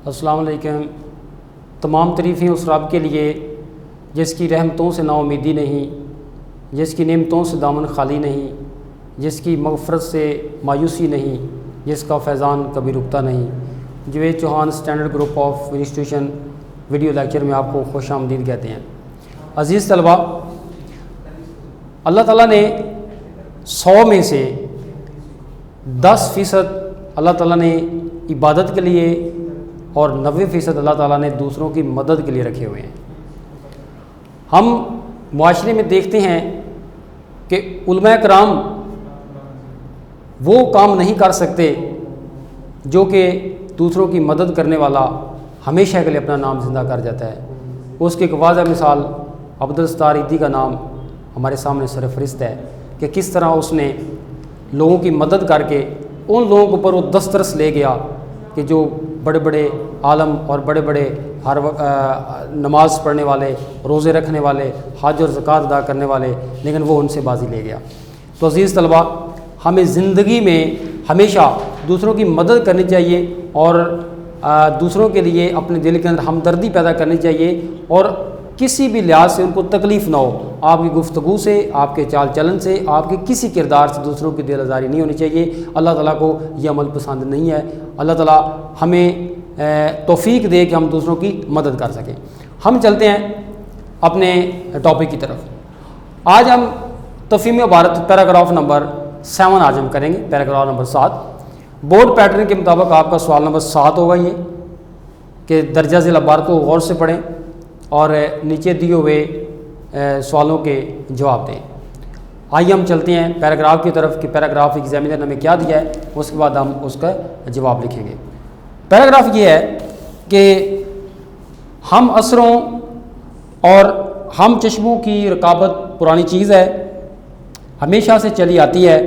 अस्सलाम वालेकुम। तमाम तारीफ़ें उस रब के लिए जिसकी रहमतों से नाउमीदी नहीं, जिसकी नेमतों से दामन खाली नहीं, जिसकी मग़फ़रत से मायूसी नहीं, जिसका फैज़ान कभी रुकता नहीं। Javed Chauhan standard group of institution video lecture में आपको खुश आमदीद कहते हैं। अज़ीज़ तलबा, अल्लाह ताला ने 100 में से 10% अल्लाह ताला ने इबादत के लिए और 90% अल्लाह ताला ने दूसरों की मदद के लिए रखे हुए हैं। हम मुआशरे में देखते हैं कि उलमा कराम वो काम नहीं कर सकते जो कि दूसरों की मदद करने वाला हमेशा के लिए अपना नाम ज़िंदा कर जाता है। उसकी एक वाज़ह मिसाल अब्दुल सत्तार ईदी का नाम हमारे सामने सरफरिस्त है कि किस तरह उसने लोगों की मदद करके उन लोगों के ऊपर वो दस्तरस ले गया कि जो बड़े बड़े आलम और बड़े बड़े हर नमाज़ पढ़ने वाले, रोज़े रखने वाले, हज और ज़कात अदा करने वाले, लेकिन वो उनसे बाजी ले गया। तो अज़ीज़ तलबा, हमें ज़िंदगी में हमेशा दूसरों की मदद करनी चाहिए और दूसरों के लिए अपने दिल के अंदर हमदर्दी पैदा करनी चाहिए और किसी भी लिहाज से उनको तकलीफ़ ना हो। आपकी गुफ्तगू से, आपके चाल चलन से, आपके किसी किरदार से दूसरों की दिल आज़ारी नहीं होनी चाहिए। अल्लाह ताला को यह अमल पसंद नहीं है। अल्लाह ताला हमें तौफीक दे कि हम दूसरों की मदद कर सकें। हम चलते हैं अपने टॉपिक की तरफ। आज हम तफ़हीम इबारत पैराग्राफ नंबर 7 आज हम करेंगे। पैराग्राफ नंबर 7 बोर्ड पैटर्न के मुताबिक आपका सवाल नंबर 7 होगा ये कि दर्जा ज़िल इबारत को गौर से पढ़ें और नीचे दिए हुए सवालों के जवाब दें। आइए हम चलते हैं पैराग्राफ की तरफ कि पैराग्राफ एग्जामिनर ने हमें क्या दिया है, उसके बाद हम उसका जवाब लिखेंगे। पैराग्राफ ये है कि हम असरों और हम चश्मों की रकाबत पुरानी चीज़ है, हमेशा से चली आती है।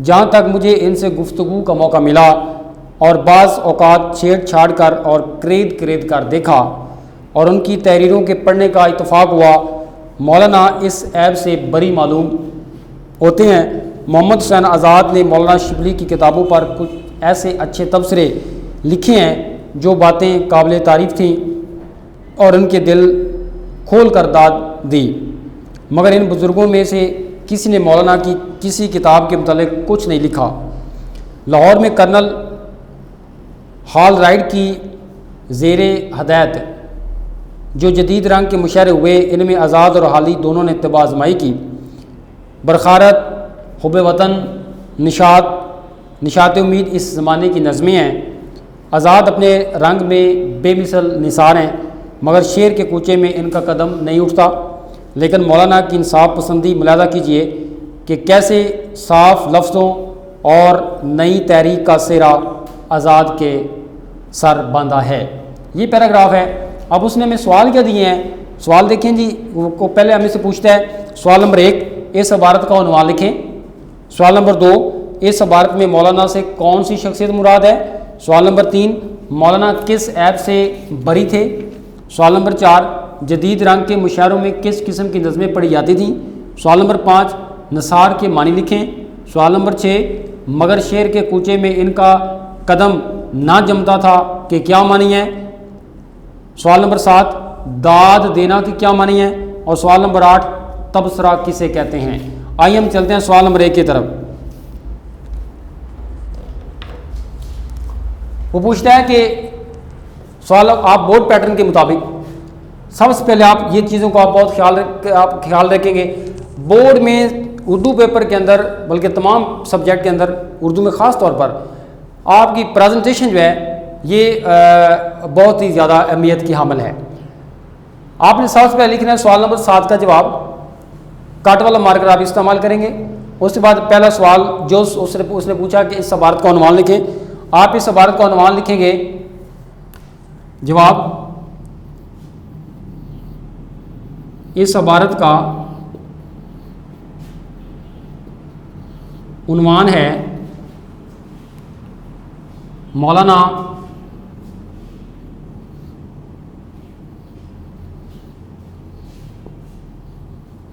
जहाँ तक मुझे इनसे गुफ्तगू का मौका मिला और बाज़ औक़ात छेड़छाड़ कर और करीद कर देखा और उनकी तहरीरों के पढ़ने का इत्तफ़ाक़ हुआ, मौलाना इस ऐब से बरी मालूम होते हैं। मोहम्मद हुसैन आज़ाद ने मौलाना शिबली की किताबों पर कुछ ऐसे अच्छे तबसरे लिखे हैं जो बातें काबिल तारीफ़ थीं और उनके दिल खोल कर दाद दी, मगर इन बुज़ुर्गों में से किसी ने मौलाना की किसी किताब के मुतालिक कुछ नहीं लिखा। लाहौर में कर्नल हॉल राइड की ज़ेरे हदायत जो जदीद रंग के मुशारे हुए, इनमें आज़ाद और हाली दोनों ने इत्तिबा आज़माई की। बरखारत, हुब्बे वतन, निशात उम्मीद इस ज़माने की नज़में हैं। आज़ाद अपने रंग में बेमिसल निसार हैं, मगर शेर के कूचे में इनका कदम नहीं उठता। लेकिन मौलाना की इंसाफ पसंदी मुलाहज़ा कीजिए कि कैसे साफ लफ्ज़ों और नई तहरीक का सेरा आज़ाद के सर बांधा है। ये पैराग्राफ है। अब उसने हमें सवाल क्या दिए हैं, सवाल देखें जी। को पहले हमें से पूछता है सवाल नंबर 1, इस इबारत का उन्वान लिखें। सवाल नंबर 2, इस इबारत में मौलाना से कौन सी शख्सियत मुराद है। सवाल नंबर 3, मौलाना किस ऐब से बरी थे। सवाल नंबर 4, जदीद रंग के मुशायरों में किस किस्म की नज़में पढ़ी जाती थीं। सवाल नंबर 5, नसार के मानी लिखें। सवाल नंबर 6, मगर शेर के कूचे में इनका कदम ना जमता था कि क्या मानी है। सवाल नंबर 7, दाद देना की क्या मानी है। और सवाल नंबर 8, तबसरा किसे कहते हैं। आइए हम चलते हैं सवाल नंबर 1 की तरफ। वो पूछता है कि सवाल आप बोर्ड पैटर्न के मुताबिक सबसे पहले आप ये चीज़ों को आप बहुत ख्याल रखेंगे। बोर्ड में उर्दू पेपर के अंदर, बल्कि तमाम सब्जेक्ट के अंदर, उर्दू में ख़ास तौर पर आपकी प्रेजेंटेशन जो है ये बहुत ही ज़्यादा अहमियत की हामिल है। आपने सबसे पहले लिखना है सवाल नंबर 7 का जवाब, काट वाला मार्कर आप इस्तेमाल करेंगे। उसके बाद पहला सवाल जो उसने पूछा कि इस इबारत का अनुमान लिखें, आप इस इबारत का अनुमान लिखेंगे। जवाब, इस इबारत का उन्वान है मौलाना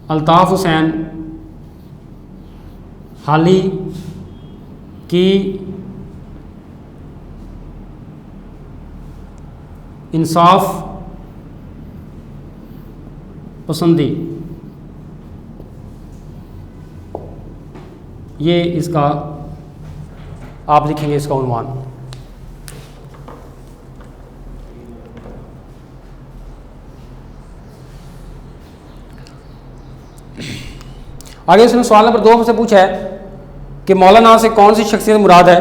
अल्ताफ़ हुसैन हाली की इंसाफ पसंदी, ये इसका आप लिखेंगे इसका उन्वान। आगे उसने सवाल नंबर 2 से पूछा है कि मौलाना से कौन सी शख्सियत मुराद है।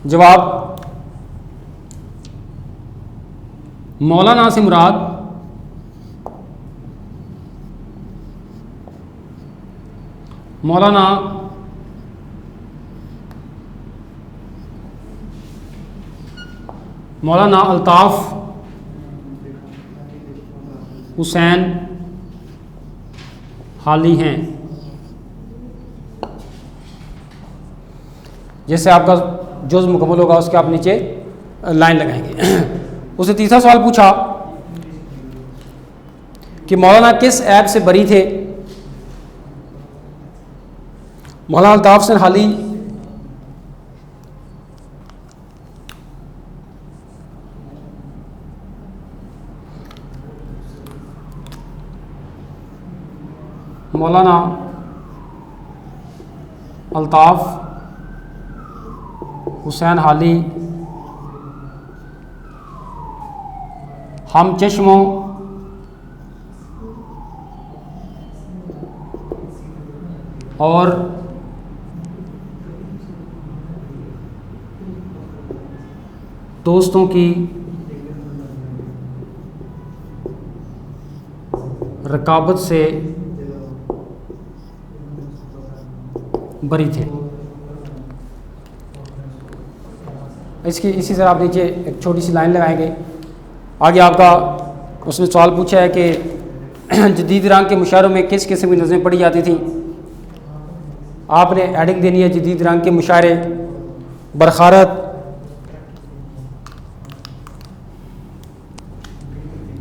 जवाब, मौलाना से मुराद मौलाना मौलाना अल्ताफ़ हुसैन हाली हैं। जैसे आपका जुज़ मुकम्मल होगा उसके आप नीचे लाइन लगाएंगे। उसने तीसरा सवाल पूछा कि मौलाना किस ऐब से बरी थे। मौलाना अल्ताफ़ हुसैन हाली मौलाना अल्ताफ़ हुसैन हाली हम चश्मों और दोस्तों की रकाबत से बरी थे। इसी तरह आप नीचे एक छोटी सी लाइन लगाएंगे। आगे आपका उसने सवाल पूछा है कि जदीद रंग के मुशायरों में किस किस्म की नज़में पढ़ी जाती थी। आपने एडिंग देनी है जदीद रंग के मुशायरे, बरखारत,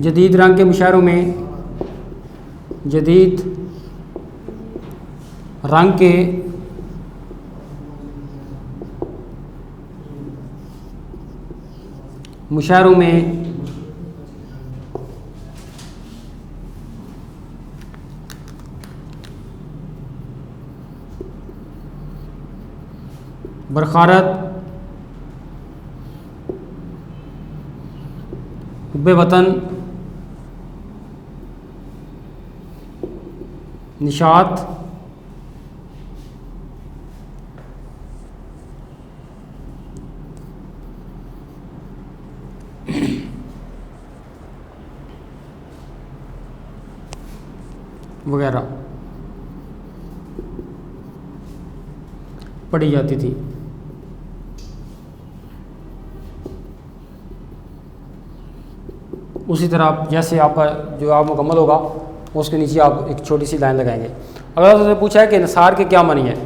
जदीद रंग के मुशायरों में जदीद रंग के मुशायरों में बरखारत, हुब्बे वतन, निशात, वगैरह पढ़ी जाती थी। उसी तरह जैसे आपका जो आप मुकम्मल होगा उसके नीचे आप एक छोटी सी लाइन लगाएंगे। अगर उसने पूछा है कि नसार के क्या मानी है,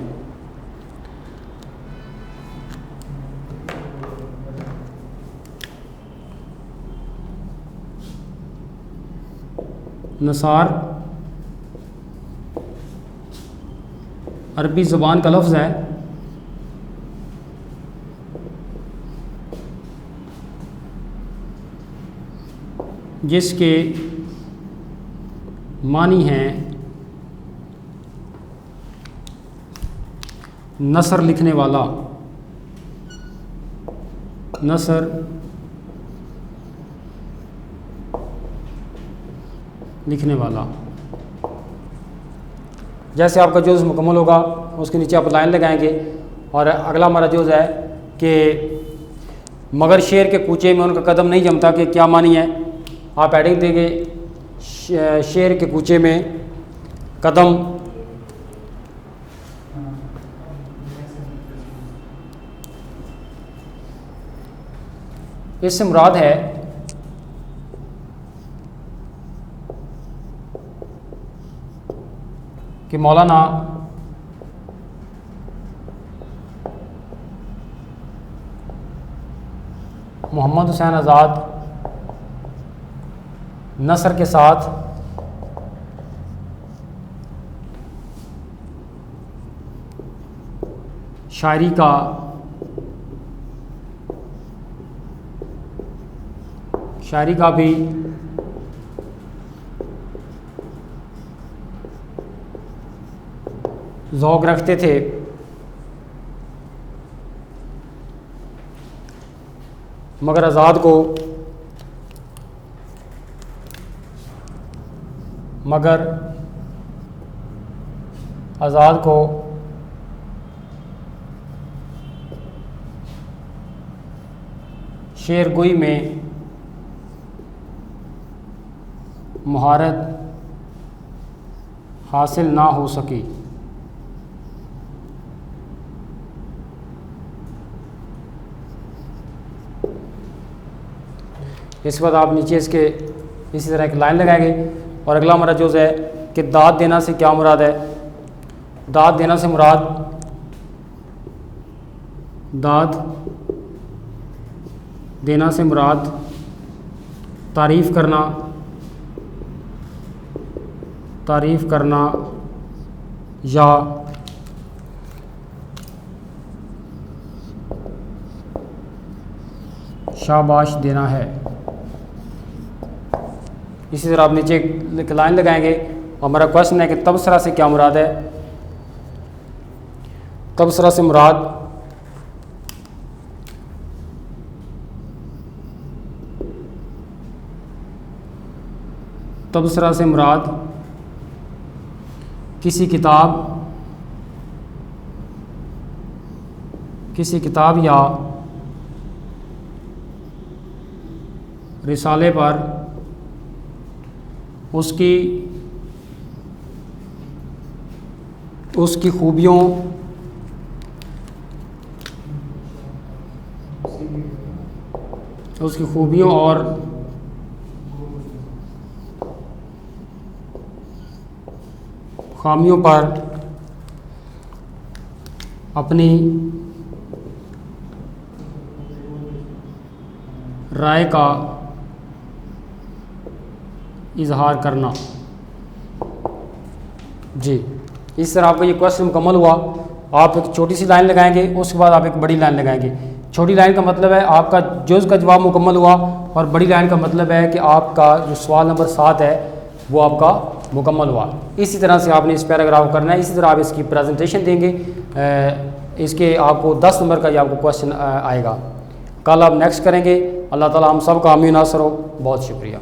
नसार अरबी ज़ुबान का लफ्ज़ है जिसके मानी हैं नसर लिखने वाला, नसर लिखने वाला। जैसे आपका जुज़ मुकम्मल होगा उसके नीचे आप लाइन लगाएंगे। और अगला हमारा जुज़ है कि मगर शेर के कूचे में उनका कदम नहीं जमता कि क्या मानी है। आप एडिंग देंगे शेर के कूचे में कदम, इससे मुराद है कि मौलाना मोहम्मद हुसैन आज़ाद नसर के साथ शायरी का शायरी का भी ज़ौक़ रखते थे। मगर आज़ाद को शेर गोई में महारत हासिल ना हो सकी। इसके बाद आप नीचे इसके इसी तरह एक लाइन लगाएंगे और अगला हमारा जुज़ है कि दाद देना से क्या मुराद है। दाद देना से मुराद तारीफ़ करना या शाबाश देना है। इसी तरह आप नीचे एक लाइन लगाएंगे और हमारा क्वेश्चन है कि तबसरा से क्या मुराद है। तबसरा से मुराद किसी किताब या रिसाले पर उसकी खूबियों और खामियों पर अपनी राय का इजहार करना। जी, इस तरह आपका ये क्वेश्चन मुकम्मल हुआ। आप एक छोटी सी लाइन लगाएंगे, उसके बाद आप एक बड़ी लाइन लगाएंगे। छोटी लाइन का मतलब है आपका जुज़ का जवाब मुकम्मल हुआ और बड़ी लाइन का मतलब है कि आपका जो सवाल नंबर 7 है वो आपका मुकम्मल हुआ। इसी तरह से आपने इस पैराग्राफ को करना है। इसी तरह आप इसकी प्रेजेंटेशन देंगे। इसके आपको 10 नंबर का ये आपको क्वेश्चन आएगा। कल आप नेक्स्ट करेंगे। अल्लाह ताला हम सब का आमीन नासर हो। बहुत शुक्रिया।